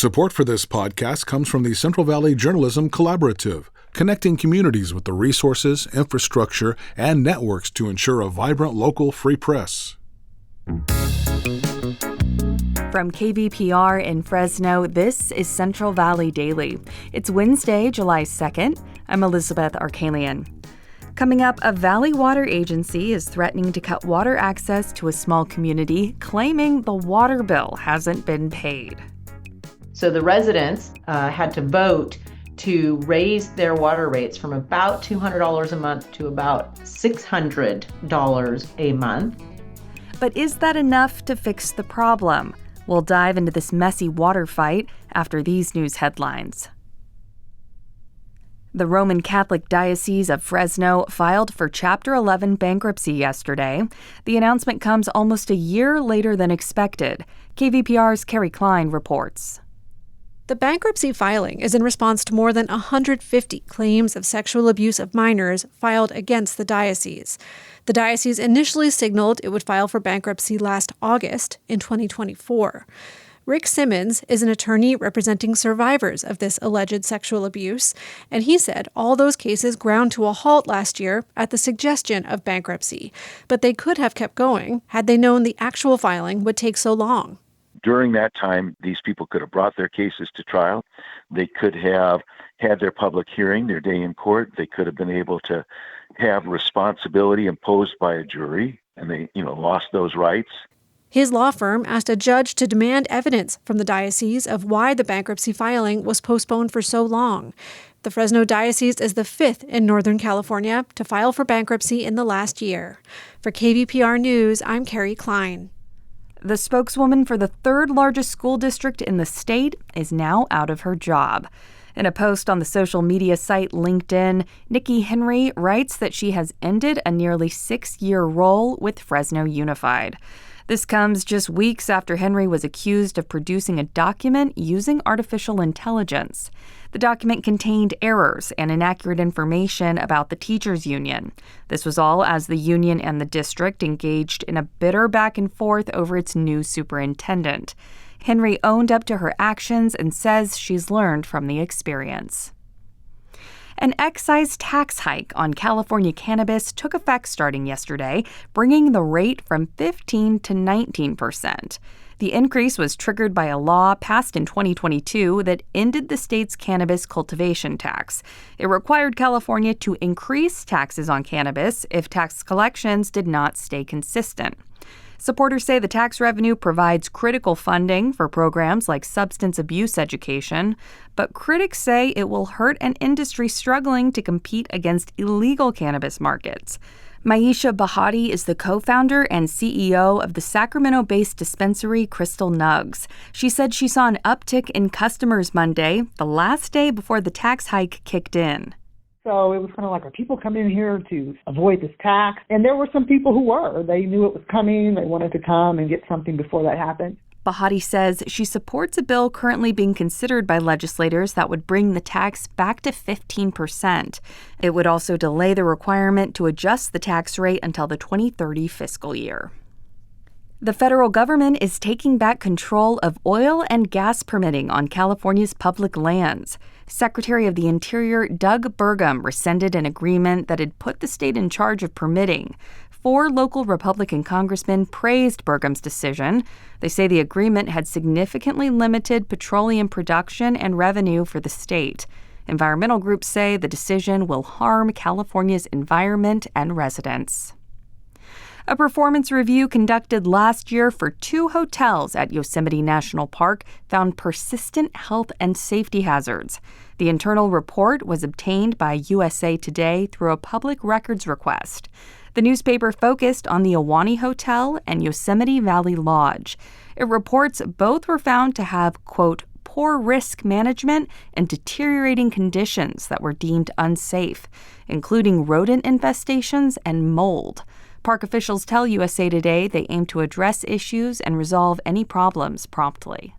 Support for this podcast comes from the Central Valley Journalism Collaborative, connecting communities with the resources, infrastructure, and networks to ensure a vibrant local free press. From KVPR in Fresno, this is Central Valley Daily. It's Wednesday, July 2nd. I'm Elizabeth Arkalian. Coming up, a Valley Water Agency is threatening to cut water access to a small community, claiming the water bill hasn't been paid. So the residents had to vote to raise their water rates from about $200 a month to about $600 a month. But is that enough to fix the problem? We'll dive into this messy water fight after these news headlines. The Roman Catholic Diocese of Fresno filed for Chapter 11 bankruptcy yesterday. The announcement comes almost a year later than expected. KVPR's Carrie Klein reports. The bankruptcy filing is in response to more than 150 claims of sexual abuse of minors filed against the diocese. The diocese initially signaled it would file for bankruptcy last August in 2024. Rick Simmons is an attorney representing survivors of this alleged sexual abuse, and he said all those cases ground to a halt last year at the suggestion of bankruptcy. But they could have kept going had they known the actual filing would take so long. During that time, these people could have brought their cases to trial. They could have had their public hearing, their day in court. They could have been able to have responsibility imposed by a jury, and they, lost those rights. His law firm asked a judge to demand evidence from the diocese of why the bankruptcy filing was postponed for so long. The Fresno Diocese is the fifth in Northern California to file for bankruptcy in the last year. For KVPR News, I'm Carrie Klein. The spokeswoman for the third largest school district in the state is now out of her job. In a post on the social media site LinkedIn, Nikki Henry writes that she has ended a nearly 6-year role with Fresno Unified. This comes just weeks after Henry was accused of producing a document using artificial intelligence. The document contained errors and inaccurate information about the teachers' union. This was all as the union and the district engaged in a bitter back and forth over its new superintendent. Henry owned up to her actions and says she's learned from the experience. An excise tax hike on California cannabis took effect starting yesterday, bringing the rate from 15% to 19%. The increase was triggered by a law passed in 2022 that ended the state's cannabis cultivation tax. It required California to increase taxes on cannabis if tax collections did not stay consistent. Supporters say the tax revenue provides critical funding for programs like substance abuse education, but critics say it will hurt an industry struggling to compete against illegal cannabis markets. Maisha Bahati is the co-founder and CEO of the Sacramento-based dispensary Crystal Nugs. She said she saw an uptick in customers Monday, the last day before the tax hike kicked in. So it was kind of like, are people coming in here to avoid this tax? And there were some people who were. They knew it was coming. They wanted to come and get something before that happened. Bahati says she supports a bill currently being considered by legislators that would bring the tax back to 15%. It would also delay the requirement to adjust the tax rate until the 2030 fiscal year. The federal government is taking back control of oil and gas permitting on California's public lands. Secretary of the Interior Doug Burgum rescinded an agreement that had put the state in charge of permitting. 4 local Republican congressmen praised Burgum's decision. They say the agreement had significantly limited petroleum production and revenue for the state. Environmental groups say the decision will harm California's environment and residents. A performance review conducted last year for 2 hotels at Yosemite National Park found persistent health and safety hazards. The internal report was obtained by USA Today through a public records request. The newspaper focused on the Ahwahnee Hotel and Yosemite Valley Lodge. It reports both were found to have, quote, poor risk management and deteriorating conditions that were deemed unsafe, including rodent infestations and mold. Park officials tell USA Today they aim to address issues and resolve any problems promptly.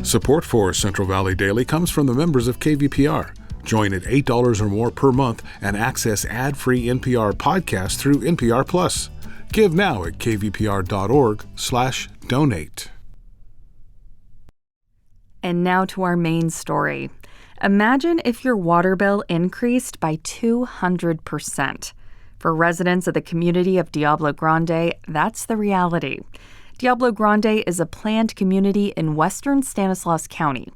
Support for Central Valley Daily comes from the members of KVPR. Join at $8 or more per month and access ad-free NPR podcasts through NPR Plus. Give now at kvpr.org/donate. And now to our main story. Imagine if your water bill increased by 200%. For residents of the community of Diablo Grande, that's the reality. Diablo Grande is a planned community in western Stanislaus County.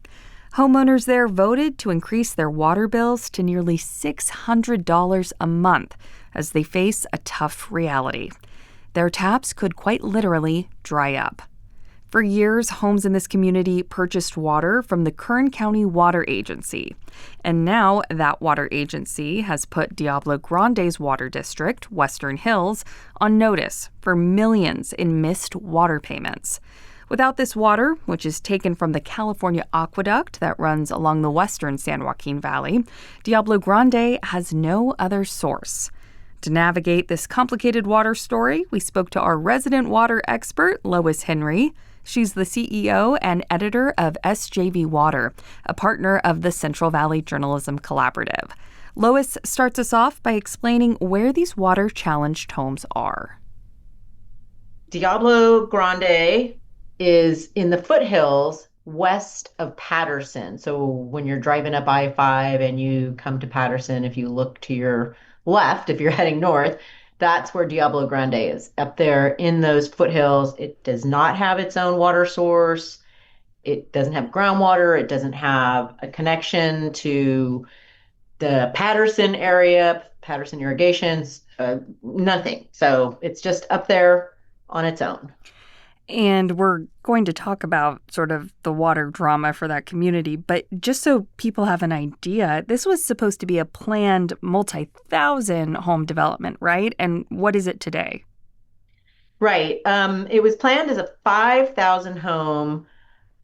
Homeowners there voted to increase their water bills to nearly $600 a month as they face a tough reality. Their taps could quite literally dry up. For years, homes in this community purchased water from the Kern County Water Agency. And now that water agency has put Diablo Grande's water district, Western Hills, on notice for millions in missed water payments. Without this water, which is taken from the California aqueduct that runs along the western San Joaquin Valley, Diablo Grande has no other source. To navigate this complicated water story, we spoke to our resident water expert, Lois Henry. She's the CEO and editor of SJV Water, a partner of the Central Valley Journalism Collaborative. Lois starts us off by explaining where these water-challenged homes are. Diablo Grande is in the foothills west of Patterson. So when you're driving up I-5 and you come to Patterson, if you look to your left, if you're heading north, that's where Diablo Grande is, up there in those foothills. It does not have its own water source. It doesn't have groundwater. It doesn't have a connection to the Patterson area, Patterson irrigations, nothing. So it's just up there on its own. And we're going to talk about sort of the water drama for that community. But just so people have an idea, this was supposed to be a planned multi-thousand home development, right? And what is it today? Right. It was planned as a 5,000 home,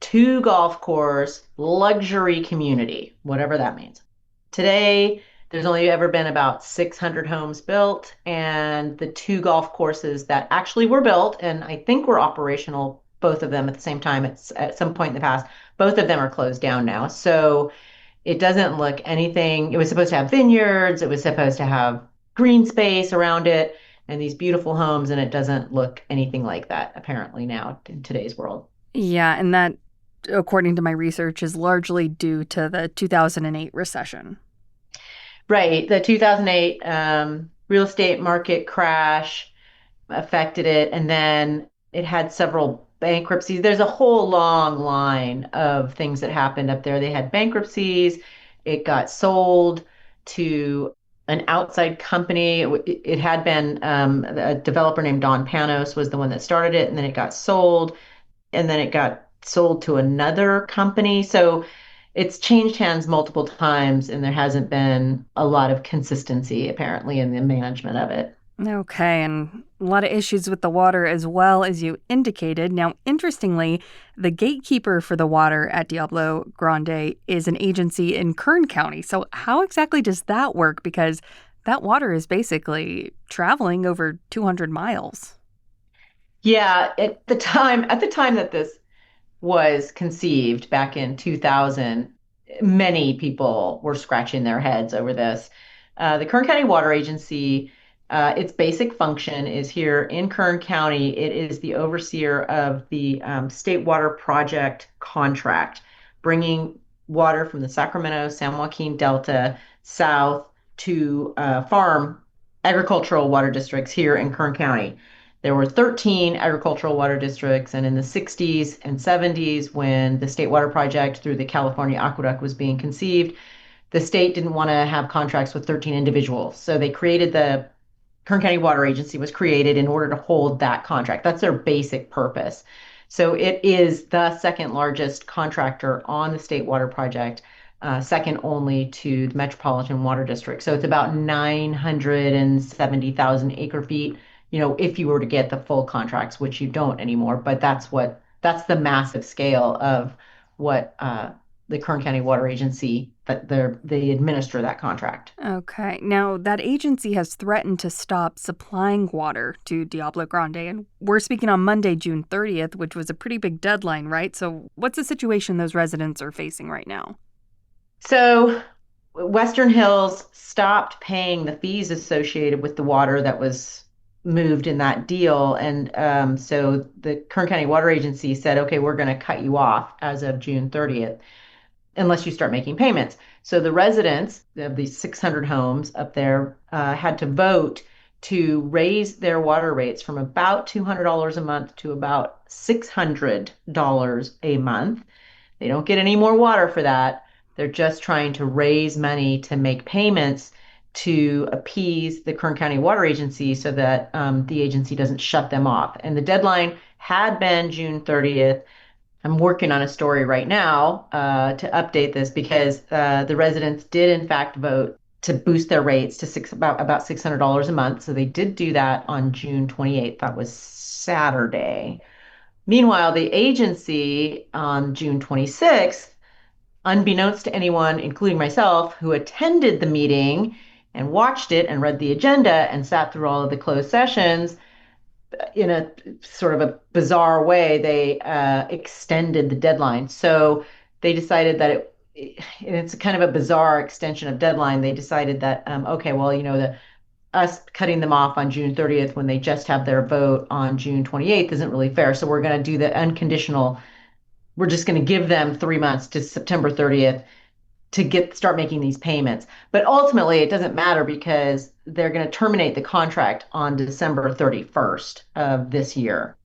2 golf course, luxury community, whatever that means. Today, there's only ever been about 600 homes built, and the 2 golf courses that actually were built, and I think were operational, both of them at the same time at some point in the past, both of them are closed down now. So it doesn't look anything. It was supposed to have vineyards. It was supposed to have green space around it and these beautiful homes, and it doesn't look anything like that apparently now in today's world. Yeah, and that, according to my research, is largely due to the 2008 recession. Right. The 2008 real estate market crash affected it, and then it had several bankruptcies. There's a whole long line of things that happened up there. They had bankruptcies. It got sold to an outside company. It had been a developer named Don Panos was the one that started it, and then it got sold, and then it got sold to another company. So it's changed hands multiple times, and there hasn't been a lot of consistency, apparently, in the management of it. Okay, and a lot of issues with the water as well, as you indicated. Now, interestingly, the gatekeeper for the water at Diablo Grande is an agency in Kern County. So how exactly does that work? Because that water is basically traveling over 200 miles. Yeah, at the time that this was conceived back in 2000, many people were scratching their heads over this. The Kern County Water Agency, its basic function is here in Kern County. It is the overseer of the State Water Project contract, bringing water from the Sacramento, San Joaquin Delta south to farm agricultural water districts here in Kern County. There were 13 agricultural water districts, and in the 60s and 70s, when the State Water Project through the California Aqueduct was being conceived, the state didn't want to have contracts with 13 individuals. So they created the Kern County Water Agency was created in order to hold that contract. That's their basic purpose. So it is the second largest contractor on the State Water Project, second only to the Metropolitan Water District. So it's about 970,000 acre feet. If you were to get the full contracts, which you don't anymore, but that's the massive scale of what the Kern County Water Agency, that they administer that contract. Okay. Now, that agency has threatened to stop supplying water to Diablo Grande, and we're speaking on Monday, June 30th, which was a pretty big deadline, right? So what's the situation those residents are facing right now? So Western Hills stopped paying the fees associated with the water that was moved in that deal. And so the Kern County Water Agency said, okay, we're going to cut you off as of June 30th, unless you start making payments. So the residents of these 600 homes up there had to vote to raise their water rates from about $200 a month to about $600 a month. They don't get any more water for that. They're just trying to raise money to make payments to appease the Kern County Water Agency so that the agency doesn't shut them off. And the deadline had been June 30th. I'm working on a story right now to update this because the residents did, in fact, vote to boost their rates to about $600 a month. So they did do that on June 28th. That was Saturday. Meanwhile, the agency on June 26th, unbeknownst to anyone, including myself, who attended the meeting and watched it and read the agenda and sat through all of the closed sessions, in a sort of a bizarre way, they extended the deadline. So they decided that it's kind of a bizarre extension of deadline. They decided that, okay, well, us cutting them off on June 30th when they just have their vote on June 28th isn't really fair. So we're going to do the unconditional. We're just going to give them 3 months to September 30th to start making these payments. But ultimately, it doesn't matter because they're going to terminate the contract on December 31st of this year.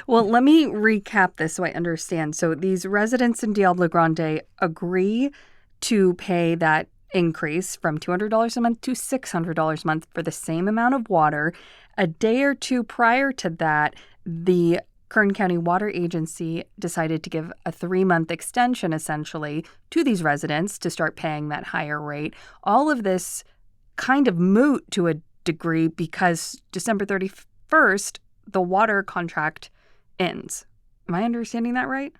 Well, let me recap this so I understand. So these residents in Diablo Grande agree to pay that increase from $200 a month to $600 a month for the same amount of water. A day or two prior to that, the Kern County Water Agency decided to give a 3-month extension, essentially, to these residents to start paying that higher rate. All of this kind of moot to a degree because December 31st, the water contract ends. Am I understanding that right?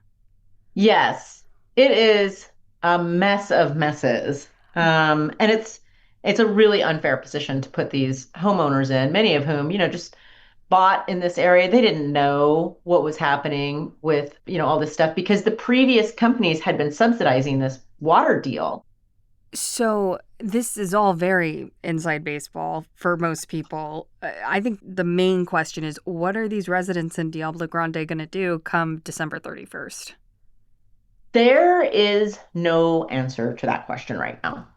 Yes, it is a mess of messes. And it's a really unfair position to put these homeowners in, many of whom, just bought in this area. They didn't know what was happening with, all this stuff because the previous companies had been subsidizing this water deal. So this is all very inside baseball for most people. I think the main question is, what are these residents in Diablo Grande going to do come December 31st? There is no answer to that question right now.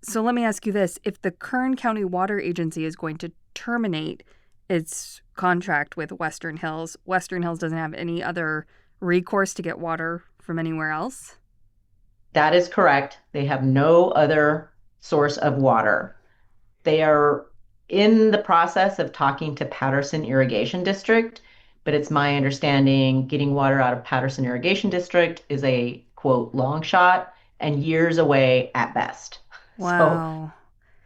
So let me ask you this. If the Kern County Water Agency is going to terminate its contract with Western Hills doesn't have any other recourse to get water from anywhere else? That is correct. They have no other source of water. They are in the process of talking to Patterson Irrigation District, but it's my understanding getting water out of Patterson Irrigation District is a, quote, long shot and years away at best. Wow.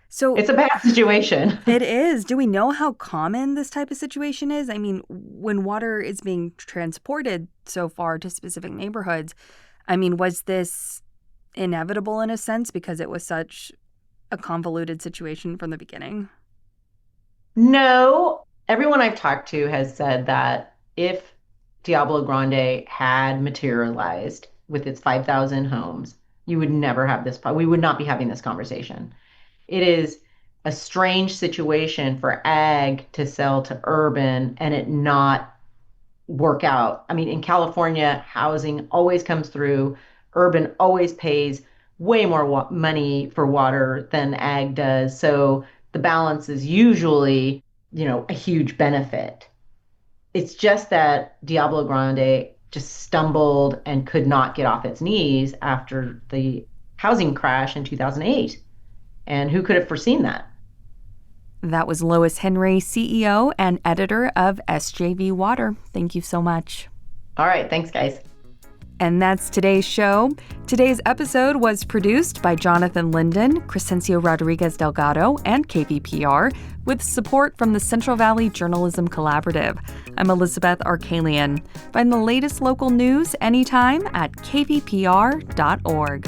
So it's a bad situation. It is. Do we know how common this type of situation is? I mean, when water is being transported so far to specific neighborhoods, was this inevitable in a sense because it was such a convoluted situation from the beginning? No. Everyone I've talked to has said that if Diablo Grande had materialized with its 5,000 homes, you would never have this. We would not be having this conversation. It is a strange situation for ag to sell to urban and it not work out. In California, housing always comes through. Urban always pays way more money for water than ag does. So the balance is usually, a huge benefit. It's just that Diablo Grande just stumbled and could not get off its knees after the housing crash in 2008. And who could have foreseen that? That was Lois Henry, CEO and editor of SJV Water. Thank you so much. All right. Thanks, guys. And that's today's show. Today's episode was produced by Jonathan Linden, Crescencio Rodriguez Delgado, and KVPR, with support from the Central Valley Journalism Collaborative. I'm Elizabeth Arkalian. Find the latest local news anytime at kvpr.org.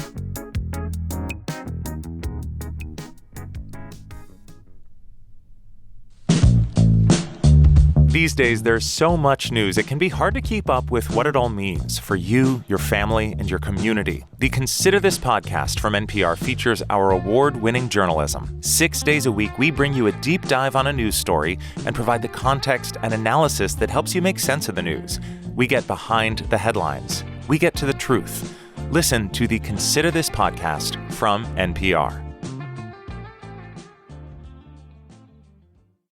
These days, there's so much news, it can be hard to keep up with what it all means for you, your family, and your community. The Consider This podcast from NPR features our award-winning journalism. 6 days a week, we bring you a deep dive on a news story and provide the context and analysis that helps you make sense of the news. We get behind the headlines. We get to the truth. Listen to the Consider This podcast from NPR.